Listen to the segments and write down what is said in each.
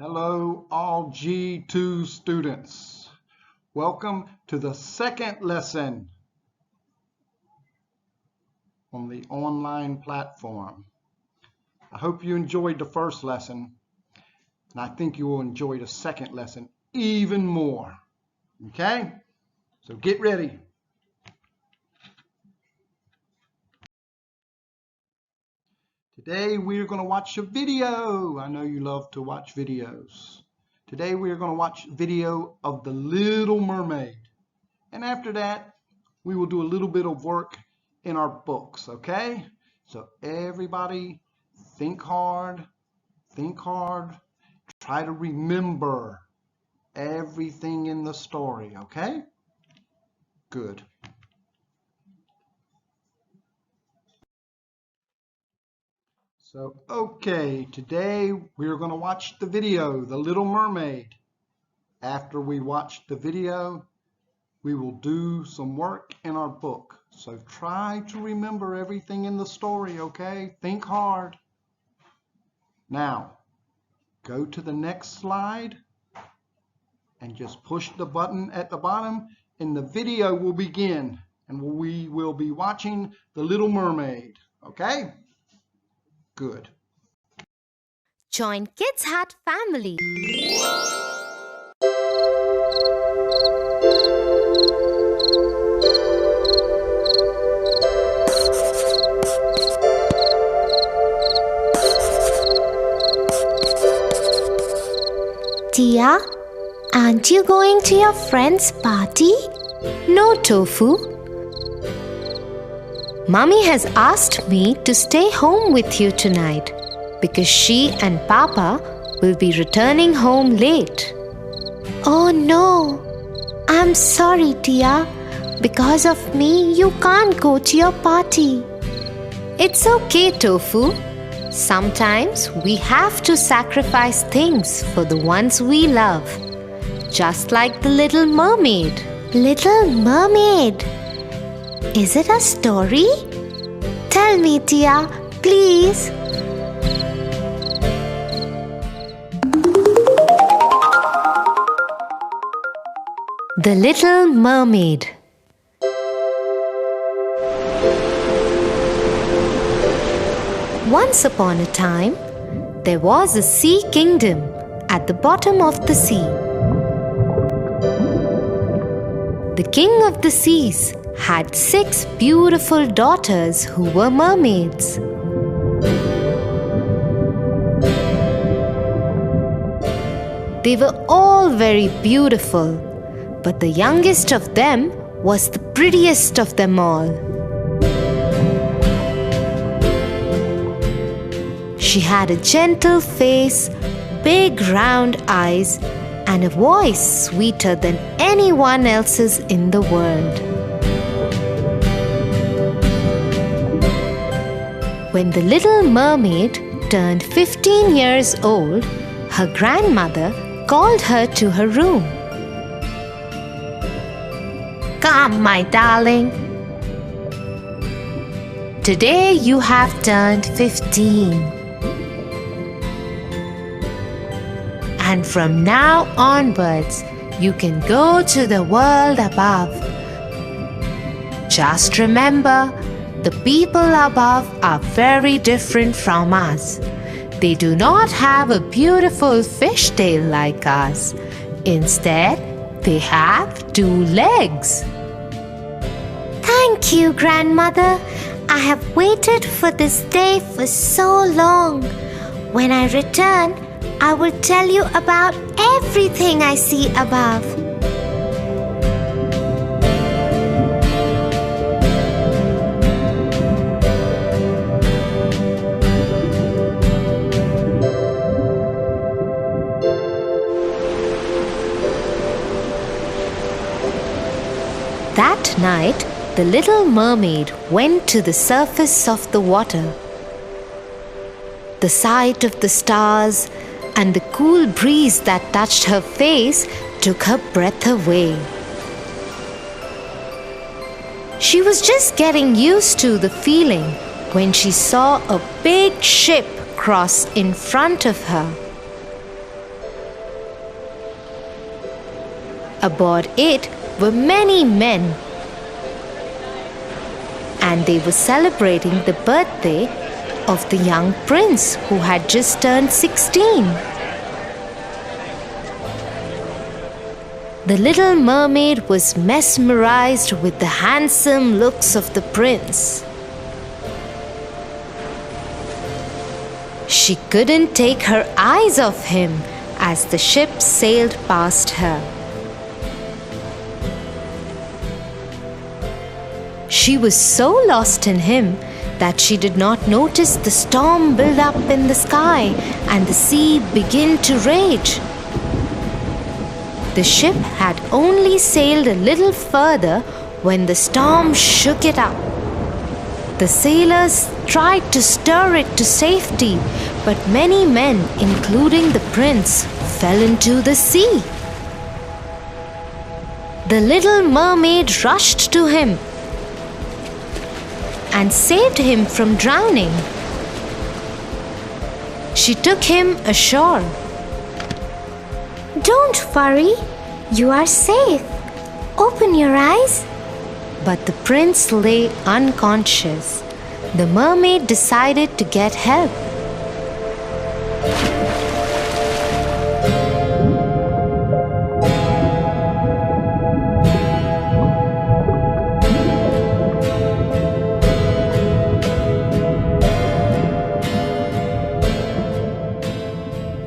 Hello, all G2 students. Welcome to the second lesson on the online platform. I hope you enjoyed the first lesson, and I think you will enjoy the second lesson even more. Okay? So get ready. Today we are going to watch a video. I know you love to watch videos. Today we are going to watch a video of The Little Mermaid. And after that, we will do a little bit of work in our books, okay? So everybody think hard, try to remember everything in the story, okay? Good. So, okay, today we're going to watch the video, The Little Mermaid. After we watch the video, we will do some work in our book. So try to remember everything in the story, okay? Think hard. Now, go to the next slide and just push the button at the bottom and the video will begin. And we will be watching The Little Mermaid, okay? Good. Join Kids Hut family. Tia, aren't you going to your friend's party? No, Tofu. Mummy has asked me to stay home with you tonight because she and Papa will be returning home late. Oh no, I'm sorry, Tia. Because of me, you can't go to your party. It's okay, Tofu. Sometimes we have to sacrifice things for the ones we love. Just like the Little Mermaid. Little Mermaid? Is it a story? Tell me, Tia, please. The Little Mermaid. Once upon a time, there was a sea kingdom at the bottom of the sea. The king of the seas had 6 beautiful daughters who were mermaids. They were all very beautiful, but the youngest of them was the prettiest of them all. She had a gentle face, big round eyes, and a voice sweeter than anyone else's in the world. When the Little Mermaid turned 15 years old, her grandmother called her to her room. "Come, my darling. Today you have turned 15. And from now onwards, you can go to the world above. Just remember, the people above are very different from us. They do not have a beautiful fishtail like us. Instead, they have 2 legs. Thank you, Grandmother. I have waited for this day for so long. When I return, I will tell you about everything I see above. That night, the Little Mermaid went to the surface of the water. The sight of the stars and the cool breeze that touched her face took her breath away. She was just getting used to the feeling when she saw a big ship cross in front of her. Aboard it were many men, and they were celebrating the birthday of the young prince who had just turned 16. The little mermaid was mesmerized with the handsome looks of the prince. She couldn't take her eyes off him as the ship sailed past her. She was so lost in him that she did not notice the storm build up in the sky and the sea begin to rage. The ship had only sailed a little further when the storm shook it up. The sailors tried to stir it to safety, but many men, including the prince, fell into the sea. The little mermaid rushed to him and saved him from drowning. She took him ashore. Don't worry, you are safe. Open your eyes. But the prince lay unconscious. The mermaid decided to get help.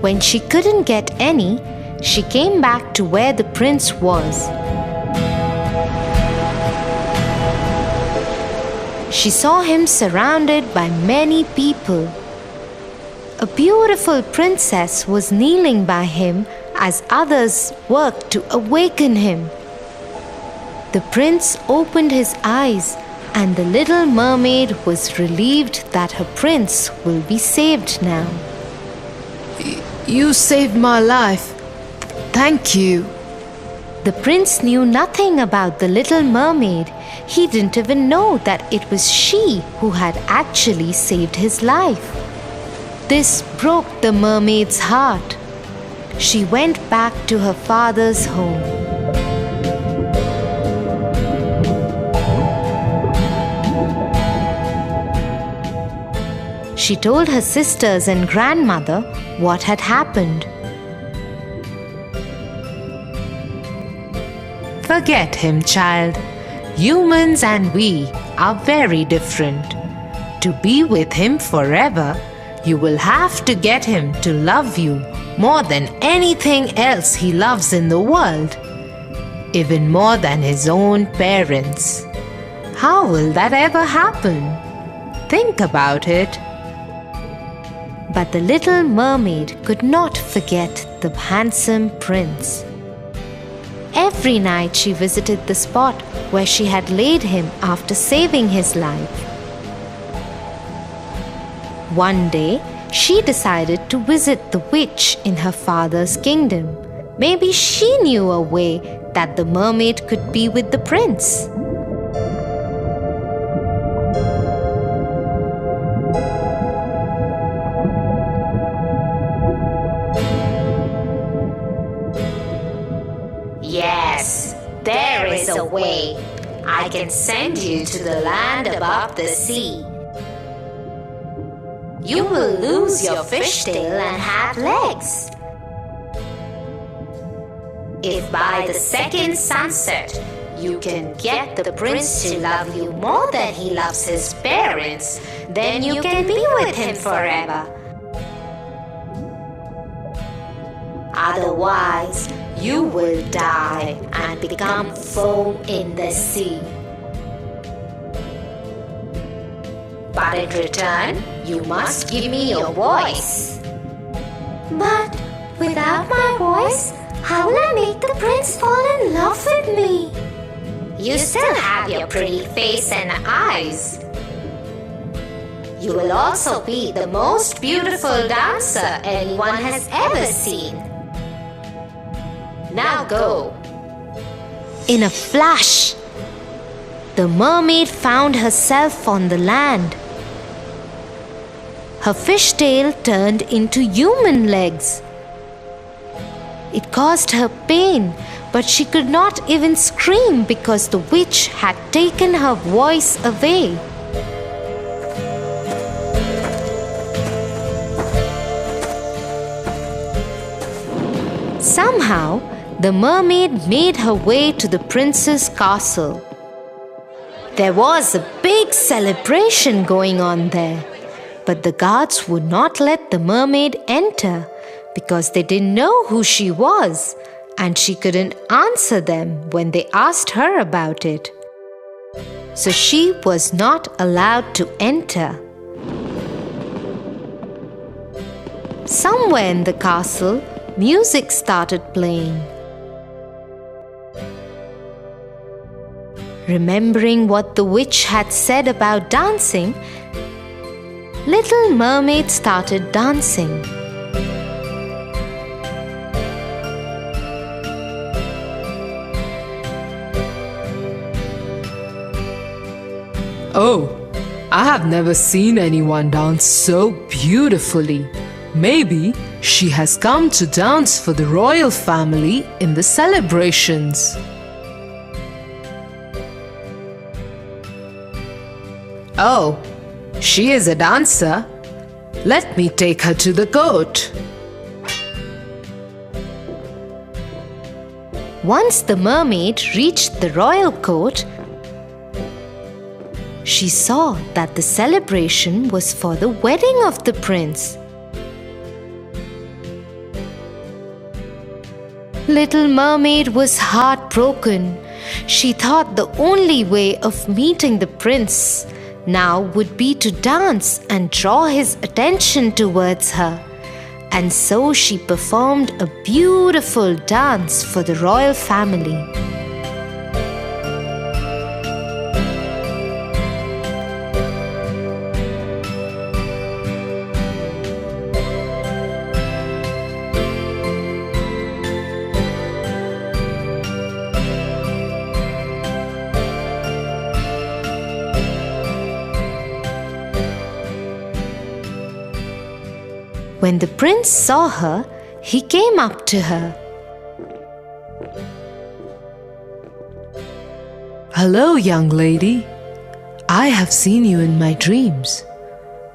When she couldn't get any, she came back to where the prince was. She saw him surrounded by many people. A beautiful princess was kneeling by him as others worked to awaken him. The prince opened his eyes, and the little mermaid was relieved that her prince will be saved now. You saved my life. Thank you. The prince knew nothing about the little mermaid. He didn't even know that it was she who had actually saved his life. This broke the mermaid's heart. She went back to her father's home. She told her sisters and grandmother what had happened. Forget him, child. Humans and we are very different. To be with him forever, you will have to get him to love you more than anything else he loves in the world, even more than his own parents. How will that ever happen? Think about it. But the little mermaid could not forget the handsome prince. Every night she visited the spot where she had laid him after saving his life. One day, she decided to visit the witch in her father's kingdom. Maybe she knew a way that the mermaid could be with the prince. Yes, there is a way. I can send you to the land above the sea. You will lose your fishtail and have legs. If by the second sunset you can get the prince to love you more than he loves his parents, then you can be with him forever. Otherwise, you will die and become foam in the sea. But in return, you must give me your voice. But without my voice, how will I make the prince fall in love with me? You still have your pretty face and eyes. You will also be the most beautiful dancer anyone has ever seen. Now go. In a flash, the mermaid found herself on the land. Her fishtail turned into human legs. It caused her pain, but she could not even scream because the witch had taken her voice away. Somehow, the mermaid made her way to the prince's castle. There was a big celebration going on there, but the guards would not let the mermaid enter because they didn't know who she was, and she couldn't answer them when they asked her about it. So she was not allowed to enter. Somewhere in the castle, music started playing. Remembering what the witch had said about dancing, Little Mermaid started dancing. Oh, I have never seen anyone dance so beautifully. Maybe she has come to dance for the royal family in the celebrations. Oh, she is a dancer. Let me take her to the court. Once the mermaid reached the royal court, she saw that the celebration was for the wedding of the prince. Little Mermaid was heartbroken. She thought the only way of meeting the prince now would be to dance and draw his attention towards her. And so she performed a beautiful dance for the royal family. When the prince saw her, he came up to her. Hello, young lady. I have seen you in my dreams.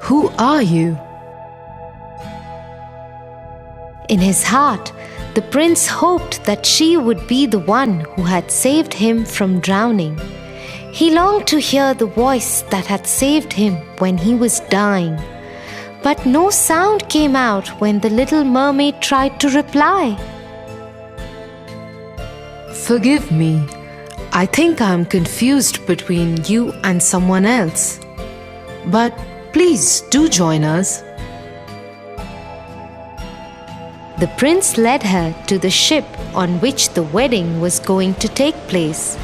Who are you? In his heart, the prince hoped that she would be the one who had saved him from drowning. He longed to hear the voice that had saved him when he was dying. But no sound came out when the little mermaid tried to reply. Forgive me. I think I'm confused between you and someone else. But please do join us. The prince led her to the ship on which the wedding was going to take place.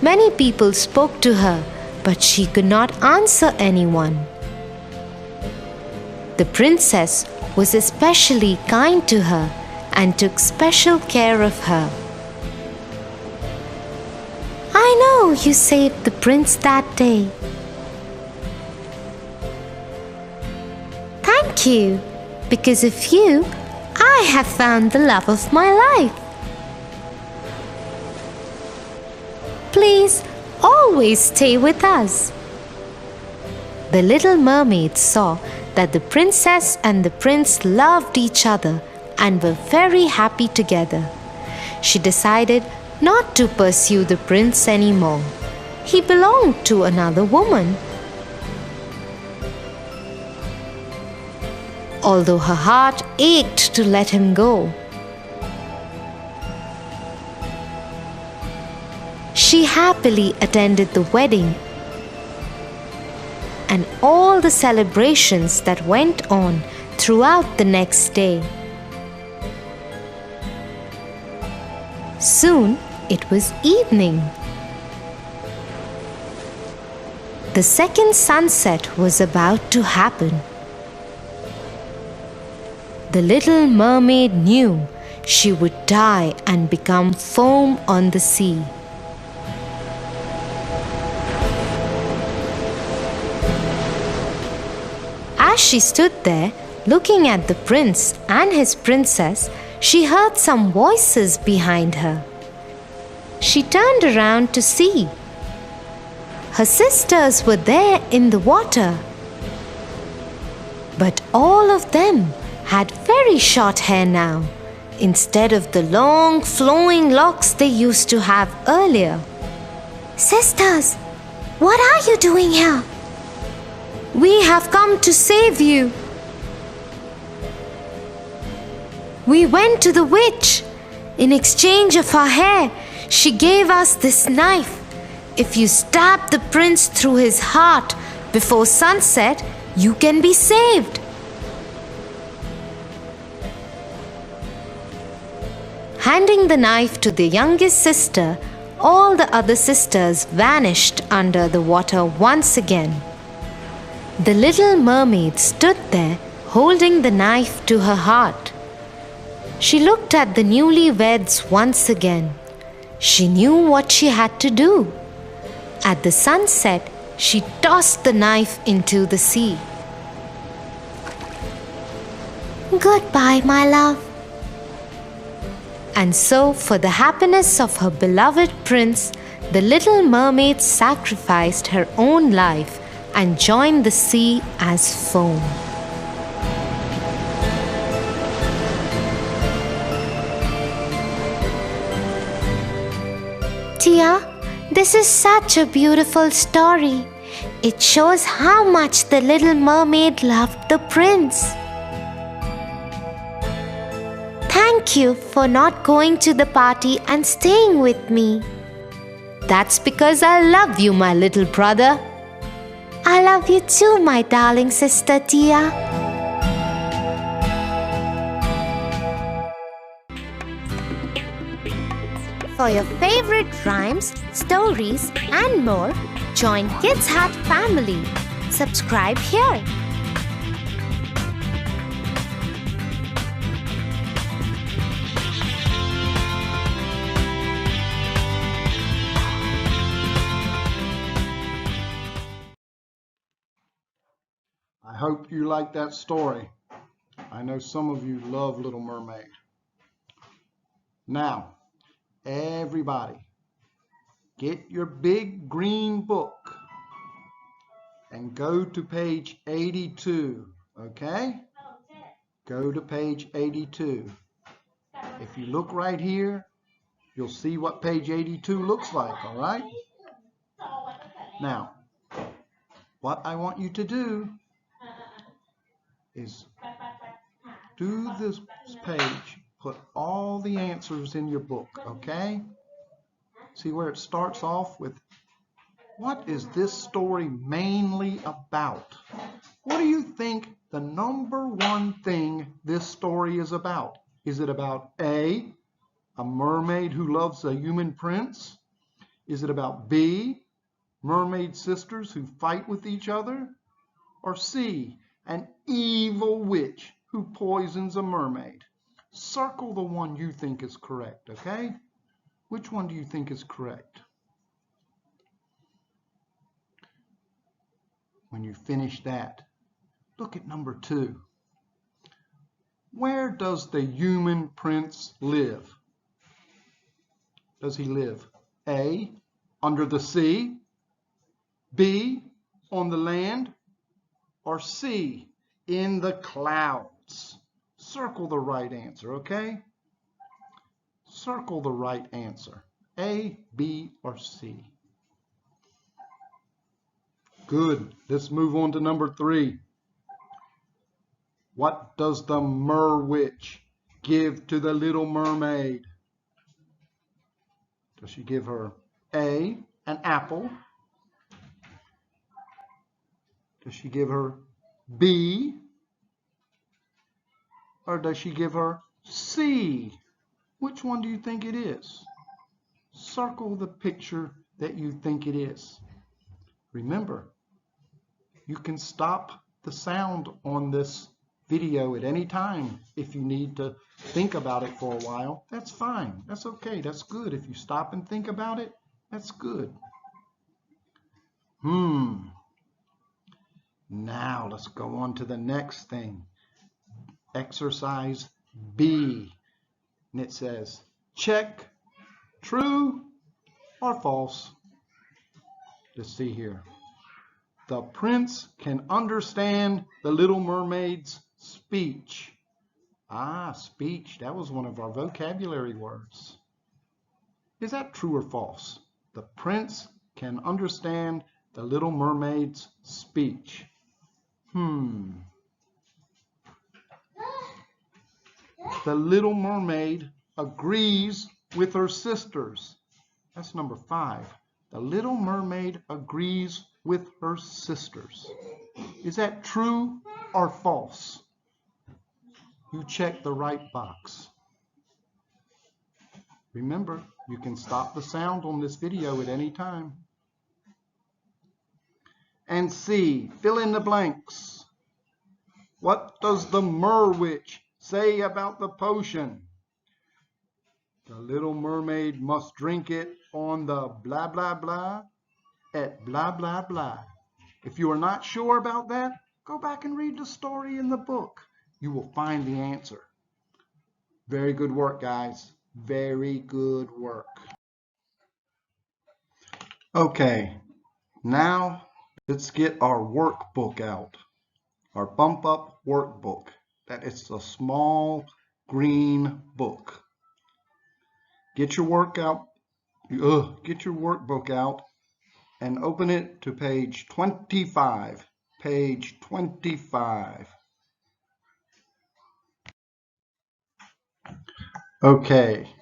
Many people spoke to her, but she could not answer anyone. The princess was especially kind to her and took special care of her. I know you saved the prince that day. Thank you. Because of you, I have found the love of my life. Please always stay with us. The little mermaid saw that the princess and the prince loved each other and were very happy together. She decided not to pursue the prince anymore. He belonged to another woman. Although her heart ached to let him go, she happily attended the wedding and all the celebrations that went on throughout the next day. Soon it was evening. The second sunset was about to happen. The little mermaid knew she would die and become foam on the sea. As she stood there, looking at the prince and his princess, she heard some voices behind her. She turned around to see. Her sisters were there in the water. But all of them had very short hair now, instead of the long flowing locks they used to have earlier. Sisters, what are you doing here? We have come to save you. We went to the witch. In exchange of our hair, she gave us this knife. If you stab the prince through his heart before sunset, you can be saved. Handing the knife to the youngest sister, all the other sisters vanished under the water once again. The little mermaid stood there holding the knife to her heart. She looked at the newlyweds once again. She knew what she had to do. At the sunset, she tossed the knife into the sea. Goodbye, my love. And so, for the happiness of her beloved prince, the little mermaid sacrificed her own life and joined the sea as foam. Tia, this is such a beautiful story. It shows how much the little mermaid loved the prince. Thank you for not going to the party and staying with me. That's because I love you, my little brother. I love you too, my darling sister Tia. For your favorite rhymes, stories, and more, join Kids Hut family. Subscribe here. I hope you like that story. I know some of you love Little Mermaid. Now, everybody, get your big green book and go to page 82, okay? Go to page 82. If you look right here, you'll see what page 82 looks like, all right? Now, what I want you to do is do this page, put all the answers in your book, okay? See where it starts off with, what is this story mainly about? What do you think the number one thing this story is about? Is it about A, a mermaid who loves a human prince? Is it about B, mermaid sisters who fight with each other? Or C, an evil witch who poisons a mermaid? Circle the one you think is correct, okay? Which one do you think is correct? When you finish that, look at number 2. Where does the human prince live? Does he live A, under the sea, B, on the land, or C, in the clouds? Circle the right answer, okay? Circle the right answer. A, B, or C. Good. Let's move on to number 3. What does the Merwitch give to the Little Mermaid? Does she give her A, an apple? Does she give her B? Or does she give her C? Which one do you think it is? Circle the picture that you think it is. Remember, you can stop the sound on this video at any time if you need to think about it for a while. That's fine. That's okay. That's good. If you stop and think about it, that's good. Now let's go on to the next thing. Exercise B. And it says, check true or false. Let's see here. The prince can understand the Little Mermaid's speech. Ah, speech. That was one of our vocabulary words. Is that true or false? The prince can understand the Little Mermaid's speech. The Little Mermaid agrees with her sisters. That's number 5. The Little Mermaid agrees with her sisters. Is that true or false? You check the right box. Remember, you can stop the sound on this video at any time. And C, fill in the blanks. What does the Merwitch say about the potion? The Little Mermaid must drink it on the blah blah blah at blah blah blah. If you are not sure about that, go back and read the story in the book. You will find the answer. Very good work, guys. Very good work. Okay, now let's get our workbook out. Our Bump Up workbook. That is a small green book. Get your workbook out and open it to page 25. Page 25. Okay,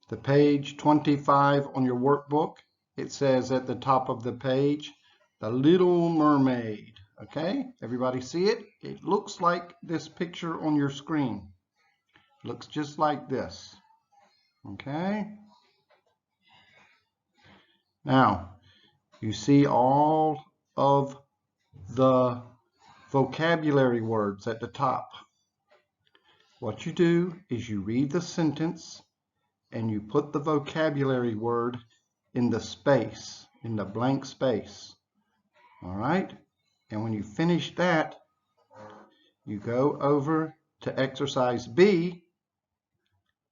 the page 25 on your workbook, it says at the top of the page, The Little Mermaid. Okay, everybody see it? It looks like this picture on your screen. It looks just like this. Okay. Now, you see all of the vocabulary words at the top. What you do is you read the sentence and you put the vocabulary word in the space, in the blank space. All right? And when you finish that, you go over to exercise B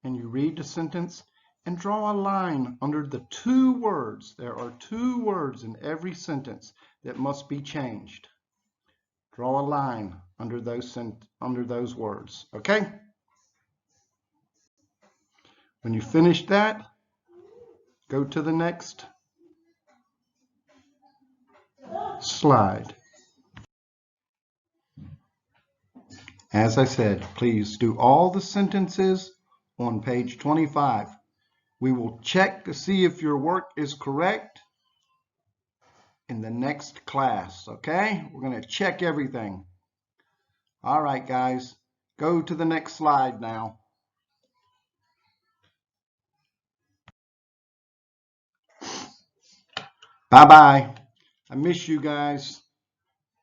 and you read the sentence and draw a line under the 2 words. There are 2 words in every sentence that must be changed. Draw a line under those words, okay? When you finish that, go to the next slide. As I said, please do all the sentences on page 25. We will check to see if your work is correct in the next class, okay? We're going to check everything. All right, guys, go to the next slide now. Bye-bye. I miss you guys.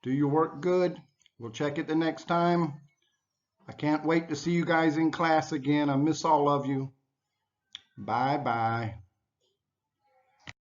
Do your work good. We'll check it the next time. I can't wait to see you guys in class again. I miss all of you. Bye-bye.